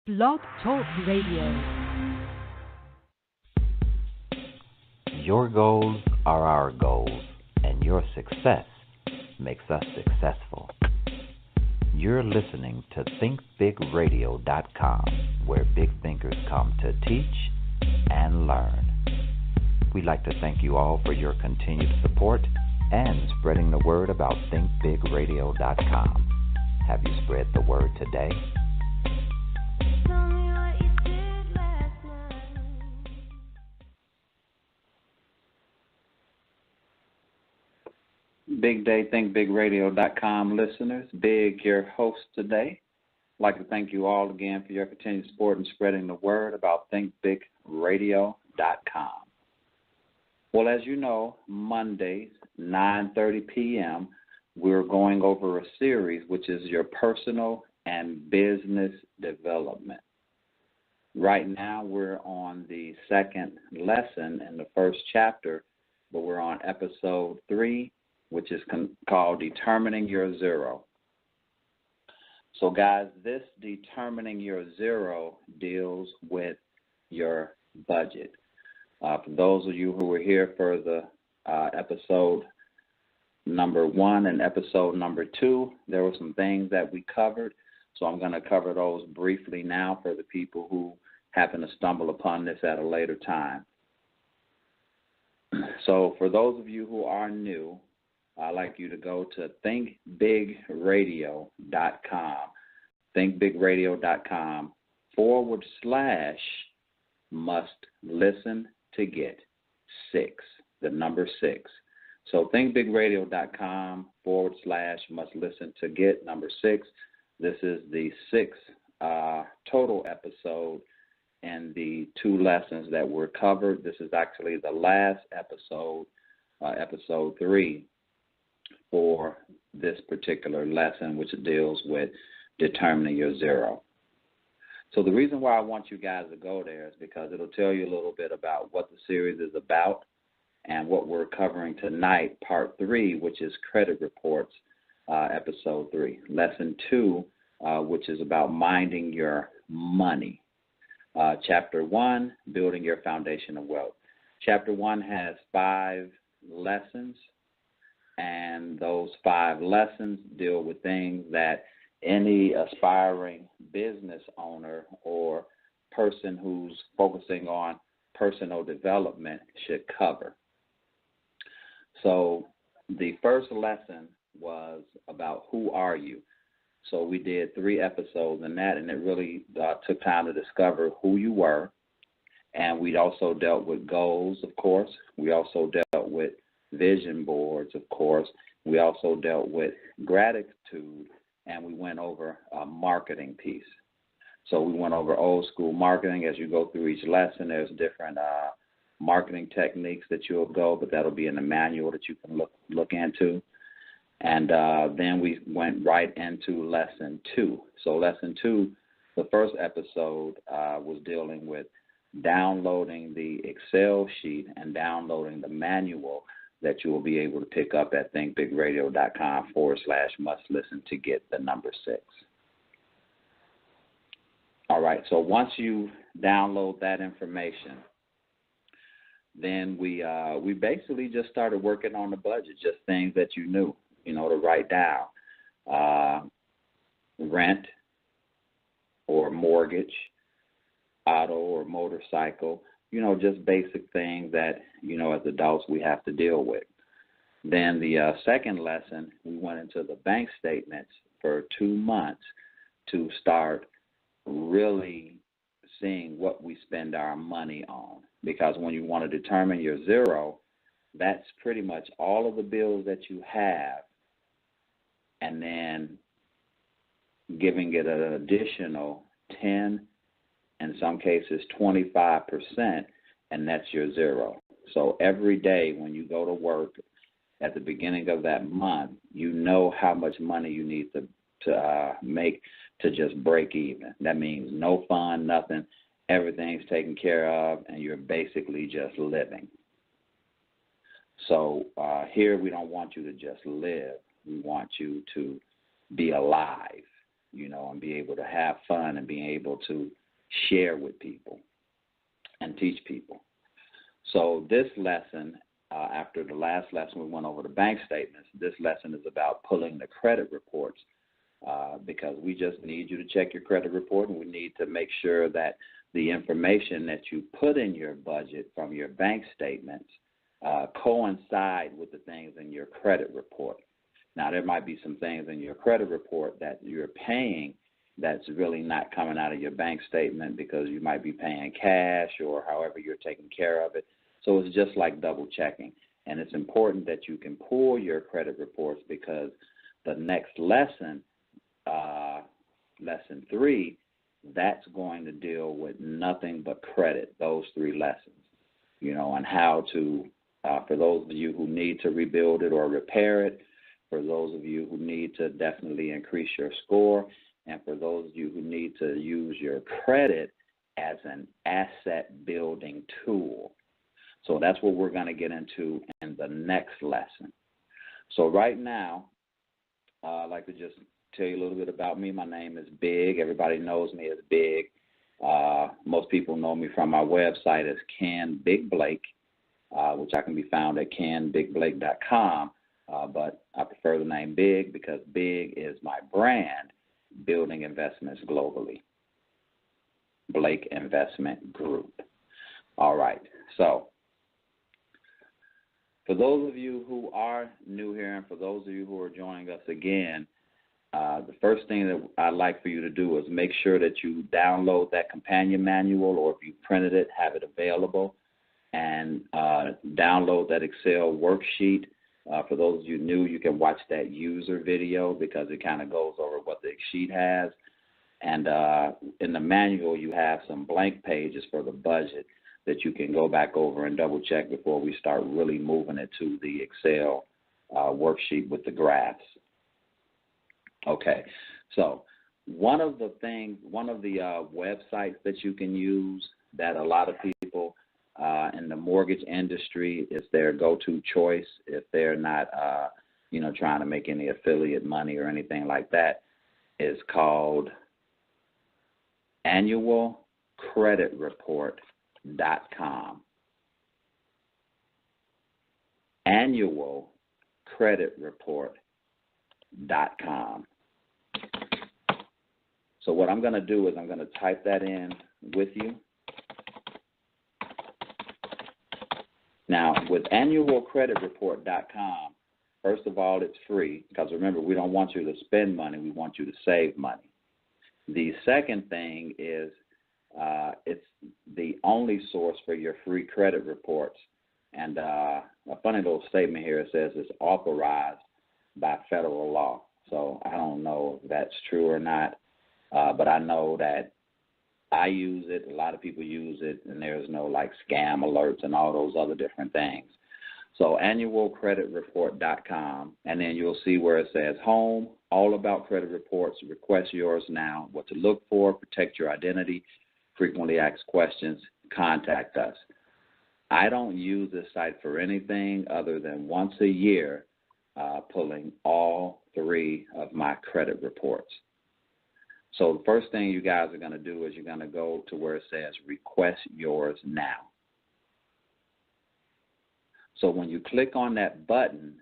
Blog Talk Radio. Your goals are our goals, and your success makes us successful. You're listening to thinkbigradio.com, where big thinkers come to teach and learn. We'd like to thank you all for your continued support and spreading the word about thinkbigradio.com. Have you spread the word today? Big Day, thinkbigradio.com listeners. Big, your host today. I'd like to thank you all again for your continued support and spreading the word about thinkbigradio.com. Well, as you know, Mondays, 9:30 p.m., we're going over a series which is your personal and business development. Right now, we're on the second lesson in the first chapter, but we're on episode 3, which is called Determining Your Zero. So, guys, this Determining Your Zero deals with your budget. For those of you who were here for the episode number 1 and episode number 2, there were some things that we covered. So I'm going to cover those briefly now for the people who happen to stumble upon this at a later time. So for those of you who are new, I'd like you to go to thinkbigradio.com, thinkbigradio.com /must listen to get 6, the number 6. So thinkbigradio.com /must listen to get number 6. This is the 6th total episode and the 2 lessons that were covered. This is actually the last episode, episode 3, for this particular lesson, which deals with determining your zero. So the reason why I want you guys to go there is because it'll tell you a little bit about what the series is about and what we're covering tonight, part 3, which is credit reports, episode 3. Lesson 2, which is about minding your money. Chapter 1, building your foundation of wealth. Chapter 1 has 5 lessons, and those 5 lessons deal with things that any aspiring business owner or person who's focusing on personal development should cover. So the first lesson was about who are you. So we did 3 episodes in that, and it really took time to discover who you were. And we also dealt with goals, of course. We also dealt with vision boards, of course. We also dealt with gratitude, and we went over a marketing piece. So we went over old school marketing. As you go through each lesson, there's different marketing techniques that you'll go, but that'll be in the manual that you can look into. And then we went right into lesson 2. So lesson 2, the first episode was dealing with downloading the Excel sheet and downloading the manual that you will be able to pick up at thinkbigradio.com /must listen to get the number 6. All right, so once you download that information, then we basically just started working on the budget, just things that you knew, to write down. Rent or mortgage, auto or motorcycle, just basic things that, as adults we have to deal with. Then the second lesson, we went into the bank statements for 2 months to start really seeing what we spend our money on. Because when you want to determine your zero, that's pretty much all of the bills that you have, and then giving it an additional 10, in some cases 25%, and that's your zero. So every day when you go to work at the beginning of that month, you know how much money you need to make to just break even. That means no fun, nothing. Everything's taken care of, and you're basically just living. So here we don't want you to just live. We want you to be alive. and be able to have fun and being able to share with people and teach people. So this lesson, after the last lesson we went over the bank statements, this lesson is about pulling the credit reports because we just need you to check your credit report, and we need to make sure that the information that you put in your budget from your bank statements coincide with the things in your credit report. Now, there might be some things in your credit report that you're paying that's really not coming out of your bank statement because you might be paying cash or however you're taking care of it. So it's just like double checking. And it's important that you can pull your credit reports because the next lesson, lesson 3, that's going to deal with nothing but credit, those 3 lessons, and how to, for those of you who need to rebuild it or repair it, for those of you who need to definitely increase your score, and for those of you who need to use your credit as an asset building tool. So that's what we're going to get into in the next lesson. So right now, I'd like to just tell you a little bit about me. My name is Big. Everybody knows me as Big. Most people know me from my website as Ken Big Blake, which I can be found at kenbigblake.com. But I prefer the name Big because Big is my brand, building investments globally. Blake Investment Group. All right. So for those of you who are new here and for those of you who are joining us again, the first thing that I'd like for you to do is make sure that you download that companion manual, or if you printed it, have it available, and download that Excel worksheet. For those of you new, you can watch that user video because it kind of goes over what the sheet has. And in the manual, you have some blank pages for the budget that you can go back over and double check before we start really moving it to the Excel worksheet with the graphs. Okay, so one of the websites that you can use that a lot of people in the mortgage industry is their go-to choice if they're not, trying to make any affiliate money or anything like that, is called annualcreditreport.com. Annualcreditreport.com. So what I'm going to do is I'm going to type that in with you. Now, with annualcreditreport.com, first of all, it's free because remember, we don't want you to spend money. We want you to save money. The second thing is it's the only source for your free credit reports. And a funny little statement here, it says it's authorized by federal law. So I don't know if that's true or not, but I know that I use it, a lot of people use it, and there's no like scam alerts and all those other different things. So annualcreditreport.com, and then you'll see where it says home, all about credit reports, request yours now, what to look for, protect your identity, frequently asked questions, contact us. I don't use this site for anything other than once a year pulling all 3 of my credit reports. So the first thing you guys are going to do is you're going to go to where it says request yours now. So when you click on that button,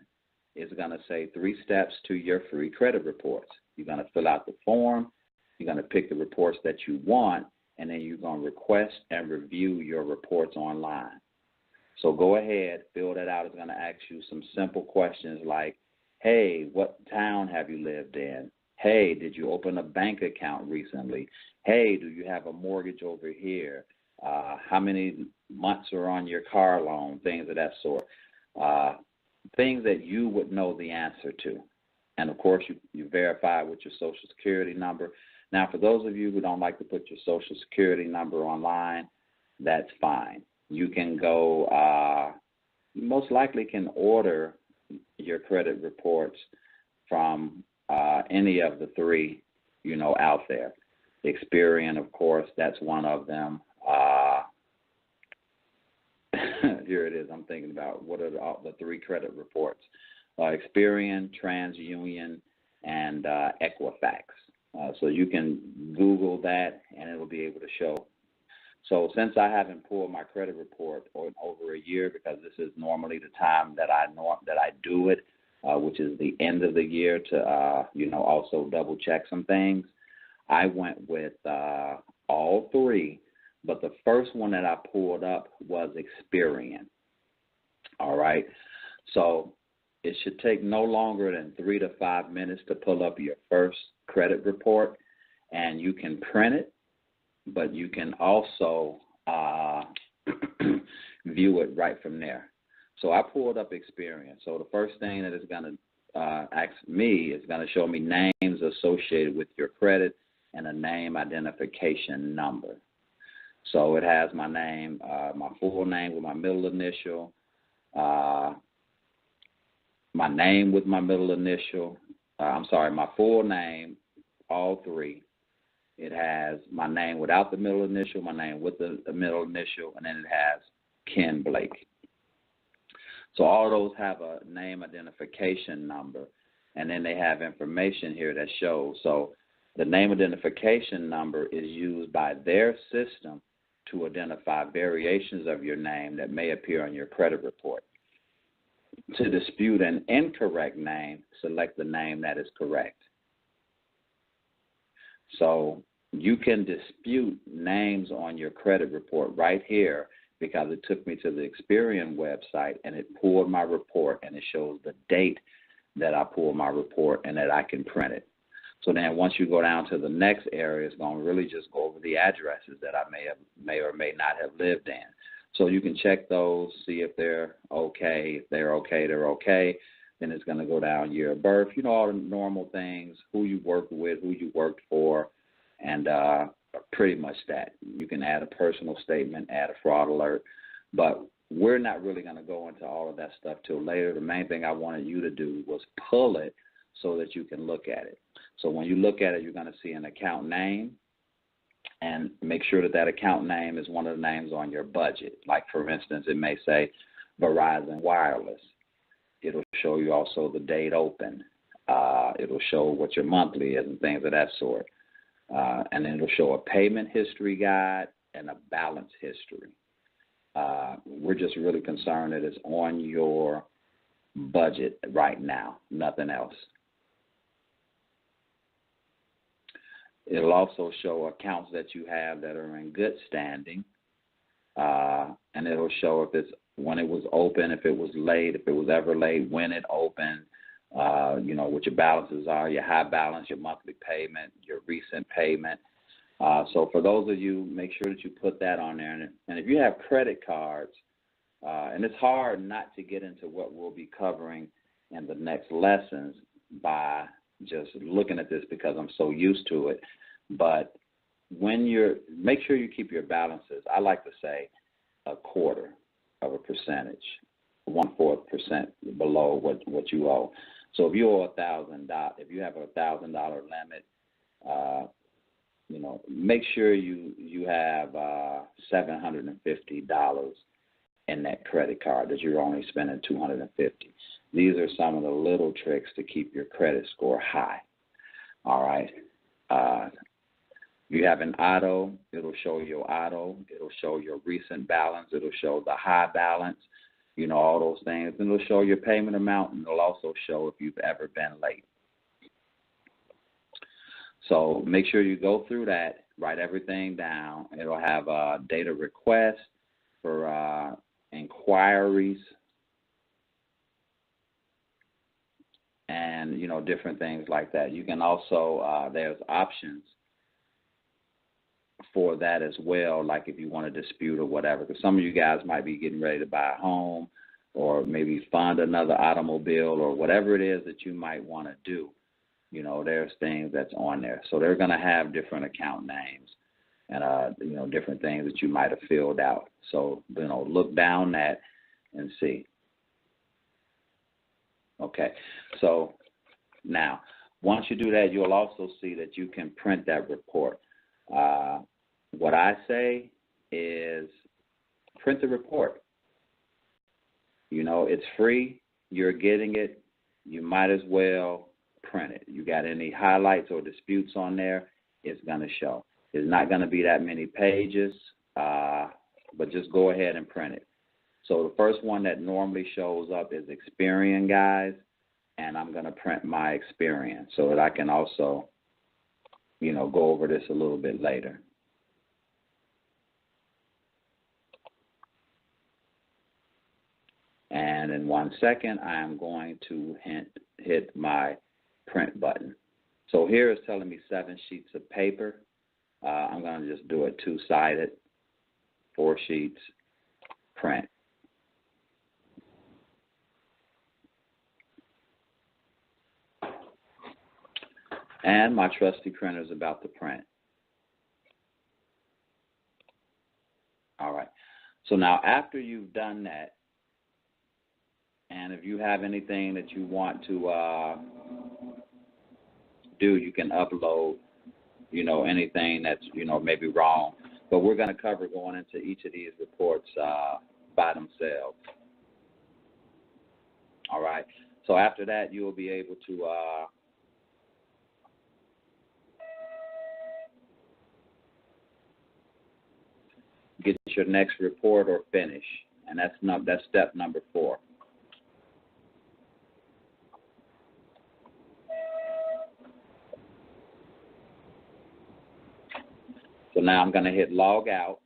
it's going to say 3 steps to your free credit reports. You're going to fill out the form. You're going to pick the reports that you want, and then you're going to request and review your reports online. So go ahead, fill that out. It's going to ask you some simple questions like, hey, what town have you lived in? Hey, did you open a bank account recently? Hey, do you have a mortgage over here? How many months are on your car loan? Things of that sort. Things that you would know the answer to. And, of course, you verify with your Social Security number. Now, for those of you who don't like to put your Social Security number online, that's fine. You can go, you most likely can order your credit reports from any of the 3, out there. Experian, of course, that's one of them. Here it is. I'm thinking about what are the 3 credit reports. Experian, TransUnion, and Equifax. So you can Google that, and it'll be able to show. So since I haven't pulled my credit report in over a year, because this is normally the time that I do it, which is the end of the year to also double check some things, I went with all three, but the first one that I pulled up was Experian. All right, so it should take no longer than 3 to 5 minutes to pull up your first credit report, and you can print it, but you can also view it right from there. So I pulled up Experian. So the first thing that it's going to ask me is going to show me names associated with your credit and a name identification number. So it has my name, my full name with my middle initial, my name with my middle initial, my full name, all three. It has my name without the middle initial, my name with the middle initial, and then it has Ken Blake. So all of those have a name identification number, and then they have information here that shows. So the name identification number is used by their system to identify variations of your name that may appear on your credit report. To dispute an incorrect name, select the name that is correct. So you can dispute names on your credit report right here, because it took me to the Experian website and it pulled my report, and it shows the date that I pulled my report and that I can print it. So then once you go down to the next area, it's going to really just go over the addresses that I may or may not have lived in. So you can check those, see if they're okay. If they're okay, they're okay. Then it's going to go down year of birth, all the normal things, who you worked with, who you worked for, and pretty much that. You can add a personal statement, add a fraud alert, but we're not really going to go into all of that stuff till later. The main thing I wanted you to do was pull it so that you can look at it. So when you look at it, you're going to see an account name, and make sure that that account name is one of the names on your budget. Like, for instance, it may say Verizon Wireless. It'll show you also the date open. It'll show what your monthly is and things of that sort. And then it'll show a payment history guide and a balance history. We're just really concerned that it's on your budget right now, nothing else. It'll also show accounts that you have that are in good standing, and it'll show if it's when it was open, if it was late, if it was ever late, when it opened, what your balances are, your high balance, your monthly payment, your recent payment. So for those of you, make sure that you put that on there. And if you have credit cards, and it's hard not to get into what we'll be covering in the next lessons by just looking at this because I'm so used to it. But make sure you keep your balances. I like to say 1/4 of a percentage, 1/4% below what you owe. So if you owe $1,000, if you have a $1,000 limit, make sure you have $750 in that credit card, that you're only spending $250. These are some of the little tricks to keep your credit score high. All right. You have an auto, it'll show your auto, it'll show your recent balance, it'll show the high balance, all those things. And it'll show your payment amount, and it'll also show if you've ever been late. So make sure you go through that, write everything down. It'll have data requests for inquiries, and, different things like that. You can also, there's options for that as well, like if you want to dispute or whatever, because some of you guys might be getting ready to buy a home or maybe fund another automobile or whatever it is that you might want to do. There's things that's on there. So they're going to have different account names and, different things that you might have filled out. So, look down that and see. Okay, so now, once you do that, you'll also see that you can print that report. What I say is print the report. It's free. You're getting it. You might as well printed. You got any highlights or disputes on there, it's going to show. It's not going to be that many pages, but just go ahead and print it. So the first one that normally shows up is Experian, guys, and I'm going to print my Experian so that I can also, go over this a little bit later. And in 1 second, I am going to hit my print button. So here it's telling me 7 sheets of paper. I'm going to just do it 2-sided, 4 sheets, print. And my trusty printer is about to print. All right. So now after you've done that, and if you have anything that you want to do, you can upload, anything that's, maybe wrong. But we're going to cover going into each of these reports by themselves. All right. So after that, you will be able to get your next report or finish, and that's step number 4. So now I'm going to hit log out.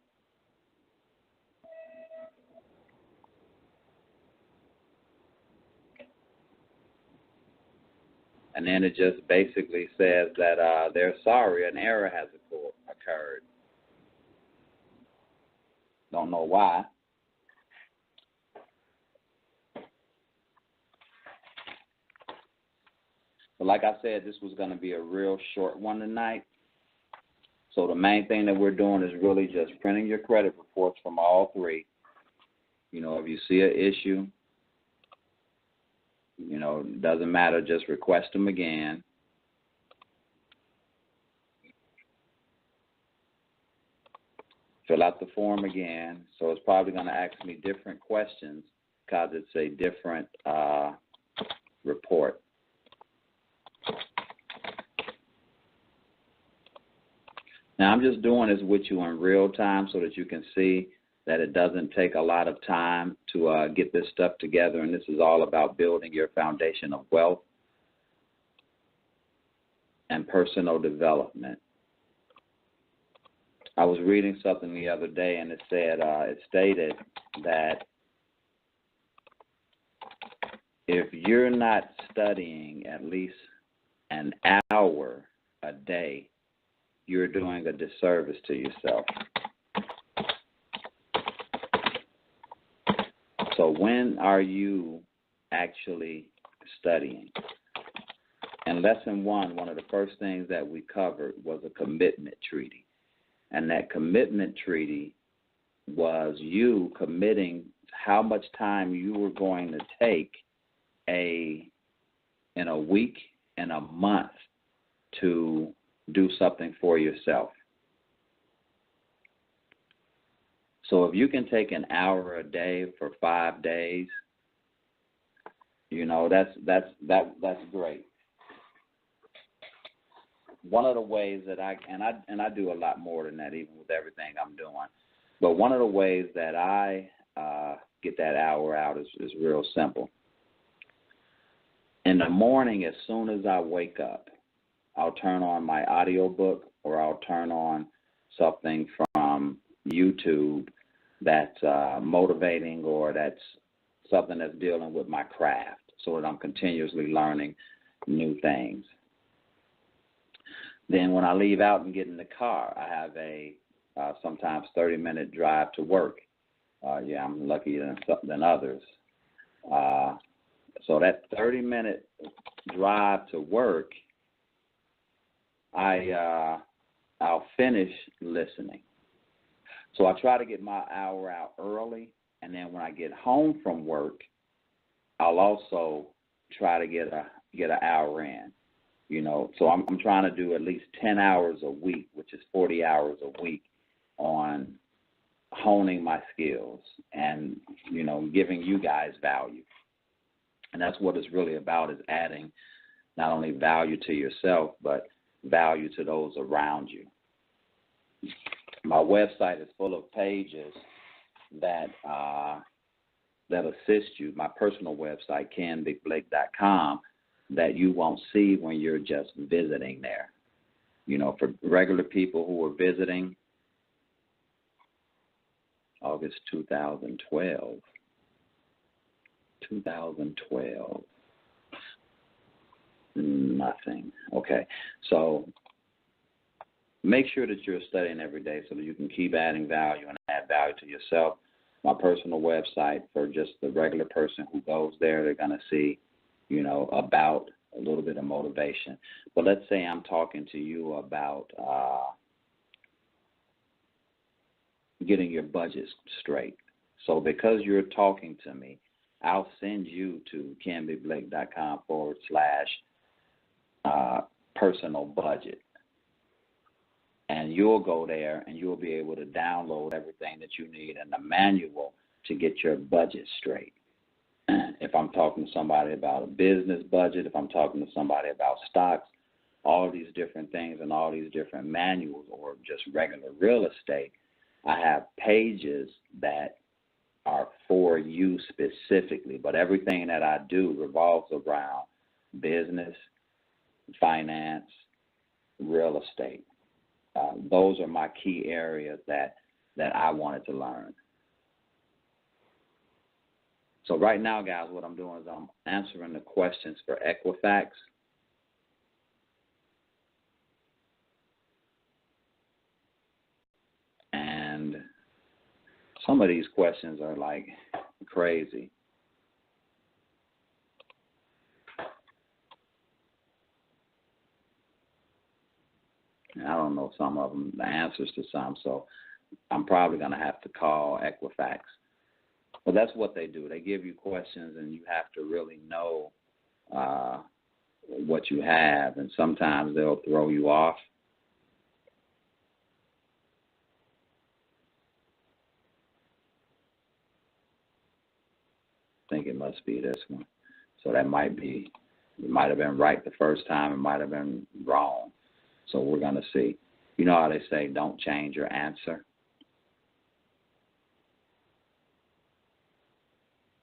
And then it just basically says that they're sorry, an error has occurred. Don't know why. But like I said, this was going to be a real short one tonight. So the main thing that we're doing is really just printing your credit reports from all 3. If you see an issue, it doesn't matter, just request them again. Fill out the form again. So it's probably going to ask me different questions because it's a different report. Now, I'm just doing this with you in real time so that you can see that it doesn't take a lot of time to get this stuff together, and this is all about building your foundation of wealth and personal development. I was reading something the other day, and it stated that if you're not studying at least an hour a day, you're doing a disservice to yourself. So when are you actually studying? In lesson 1, one of the first things that we covered was a commitment treaty. And that commitment treaty was you committing how much time you were going to take in a week, in a month, to do something for yourself. So if you can take an hour a day for 5 days, that's great. One of the ways that I do a lot more than that, even with everything I'm doing, but one of the ways that I get that hour out is real simple. In the morning, as soon as I wake up, I'll turn on my audiobook or I'll turn on something from YouTube that's motivating or that's something that's dealing with my craft so that I'm continuously learning new things. Then when I leave out and get in the car, I have a sometimes 30-minute drive to work. I'm luckier than others. So that 30-minute drive to work, I'll finish listening. So I try to get my hour out early, and then when I get home from work, I'll also try to get an hour in. So I'm trying to do at least 10 hours a week, which is 40 hours a week, on honing my skills and, giving you guys value. And that's what it's really about, is adding not only value to yourself, but value to those around you. My website is full of pages that assist you. My personal website, CanBigBlake.com, that you won't see when you're just visiting there. You know, for regular people who are visiting, August 2012. 2012. Nothing. Okay. So make sure that you're studying every day so that you can keep adding value and add value to yourself. My personal website, for just the regular person who goes there, they're going to see, you know, about a little bit of motivation. But let's say I'm talking to you about getting your budget straight. So because you're talking to me, I'll send you to CanBigBlake.com/personal budget. And you'll go there and you'll be able to download everything that you need and the manual to get your budget straight. If I'm talking to somebody about a business budget, if I'm talking to somebody about stocks, all these different things and all these different manuals, or just regular real estate, I have pages that are for you specifically. But everything that I do revolves around business, finance, real estate. Those are my key areas that I wanted to learn. So right now, guys, what I'm doing is I'm answering the questions for Equifax. And some of these questions are like crazy. And I don't know some of them, the answers to some, so I'm probably going to have to call Equifax. But that's what they do. They give you questions, and you have to really know what you have, and sometimes they'll throw you off. I think it must be this one. So that might be, it might have been right the first time, it might have been wrong. So we're going to see. You know how they say, don't change your answer?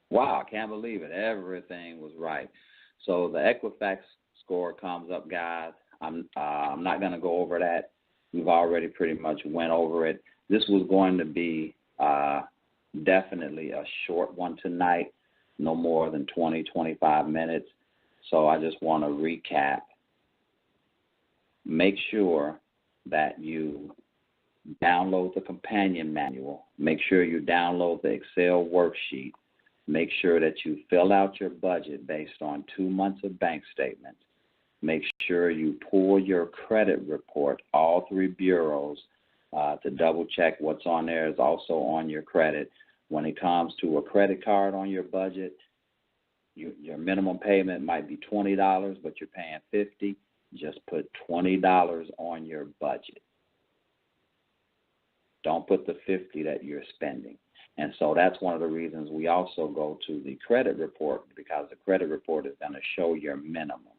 Wow, I can't believe it. Everything was right. So the Equifax score comes up, guys. I'm not going to go over that. We've already pretty much went over it. This was going to be definitely a short one tonight, no more than 20, 25 minutes. So I just want to recap. Make sure that you download the companion manual. Make sure you download the Excel worksheet. Make sure that you fill out your budget based on 2 months of bank statements. Make sure you pull your credit report, all 3 bureaus, to double check what's on there is also on your credit. When it comes to a credit card on your budget, your minimum payment might be $20, but you're paying $50. Just put $20 on your budget. Don't put the $50 that you're spending. And so that's one of the reasons we also go to the credit report, because the credit report is going to show your minimum.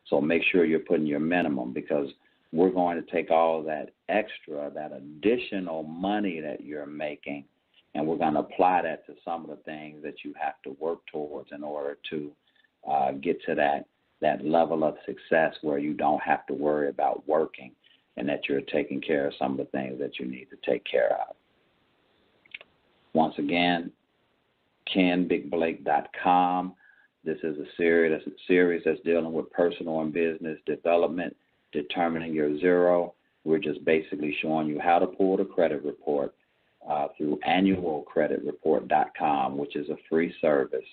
So make sure you're putting your minimum, because we're going to take all that extra, that additional money that you're making, and we're going to apply that to some of the things that you have to work towards in order to get to that level of success where you don't have to worry about working, and that you're taking care of some of the things that you need to take care of. Once again, CanBigBlake.com. This is a series that's dealing with personal and business development, determining your zero. We're just basically showing you how to pull the credit report through annualcreditreport.com, which is a free service.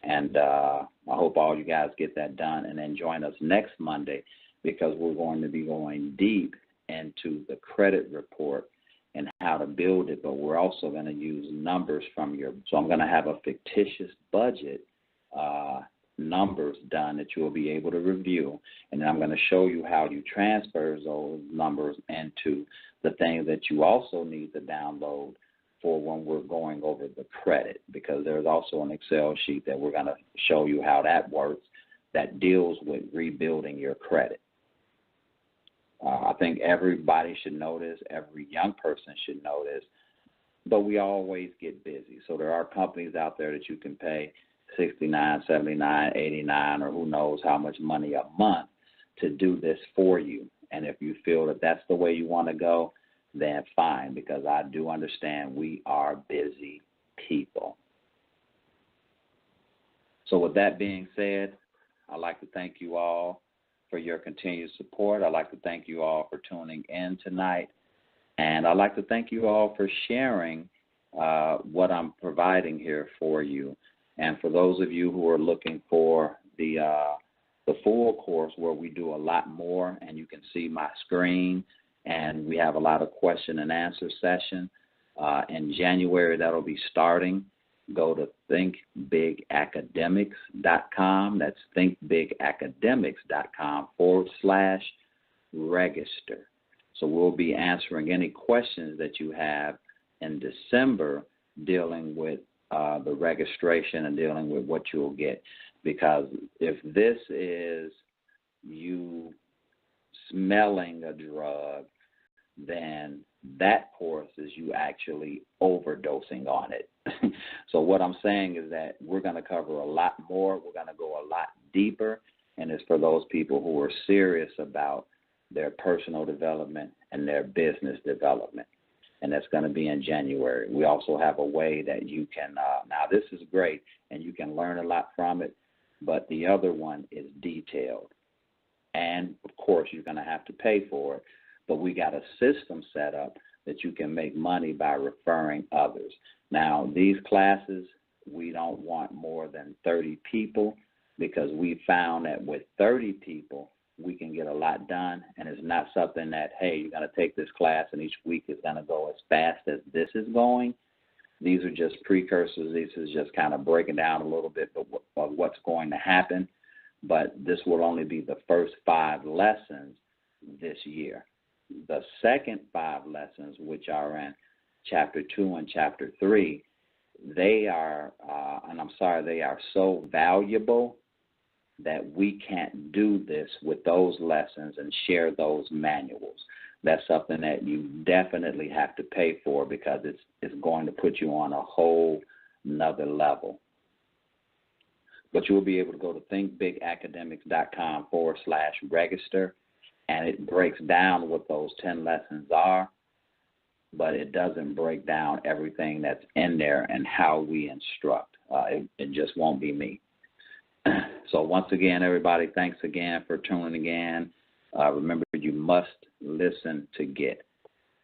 And I hope all you guys get that done, and then join us next Monday, because we're going to be going deep into the credit report and how to build it, but we're also going to use numbers from so I'm going to have a fictitious budget numbers done that you'll be able to review, and then I'm going to show you how you transfer those numbers into the things that you also need to download for when we're going over the credit, because there's also an Excel sheet that we're going to show you how that works that deals with rebuilding your credit. I think everybody should know this. Every young person should know this. But we always get busy. So there are companies out there that you can pay $69, $79, $89, or who knows how much money a month to do this for you. And if you feel that that's the way you want to go, then fine, because I do understand we are busy people. So with that being said, I'd like to thank you all for your continued support. I'd like to thank you all for tuning in tonight. And I'd like to thank you all for sharing what I'm providing here for you. And for those of you who are looking for the full course where we do a lot more, and you can see my screen, and we have a lot of question and answer session. In January, that'll be starting. Go to thinkbigacademics.com. That's thinkbigacademics.com/register. So we'll be answering any questions that you have in December dealing with the registration and dealing with what you'll get. Because if this is you smelling a drug, then that course is you actually overdosing on it. So what I'm saying is that we're going to cover a lot more. We're going to go a lot deeper, and it's for those people who are serious about their personal development and their business development, and that's going to be in January. We also have a way that you can, now this is great, and you can learn a lot from it, but the other one is detailed. And, of course, you're going to have to pay for it, but we got a system set up that you can make money by referring others. Now, these classes, we don't want more than 30 people because we found that with 30 people, we can get a lot done, and it's not something that, hey, you're going to take this class and each week is going to go as fast as this is going. These are just precursors. This is just kind of breaking down a little bit of what's going to happen, but this will only be the first 5 lessons this year. The second 5 lessons, which are in Chapter 2 and Chapter 3, they are, they are so valuable that we can't do this with those lessons and share those manuals. That's something that you definitely have to pay for because it's going to put you on a whole nother level. But you'll be able to go to thinkbigacademics.com/register, and it breaks down what those 10 lessons are, but it doesn't break down everything that's in there and how we instruct. It just won't be me. So once again, everybody, thanks again for tuning in. Remember, you must listen to get.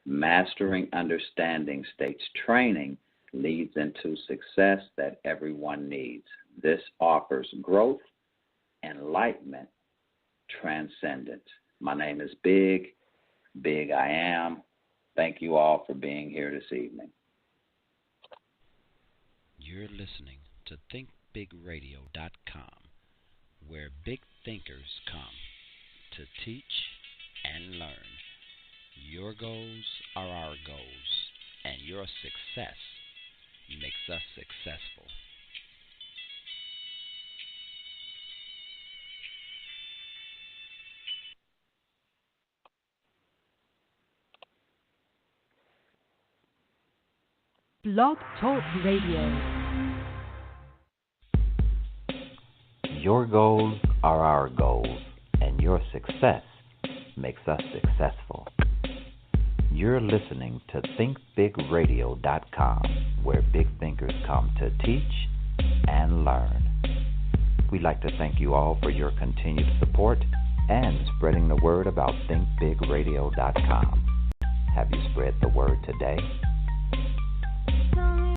Mastering understanding states training leads into success that everyone needs. This offers growth, enlightenment, transcendence. My name is Big I Am. Thank you all for being here this evening. You're listening to thinkbigradio.com, where big thinkers come to teach and learn. Your goals are our goals, and your success makes us successful. Blog Talk Radio. Your goals are our goals, and your success makes us successful. You're listening to thinkbigradio.com, where big thinkers come to teach and learn. We'd like to thank you all for your continued support and spreading the word about thinkbigradio.com. Have you spread the word today?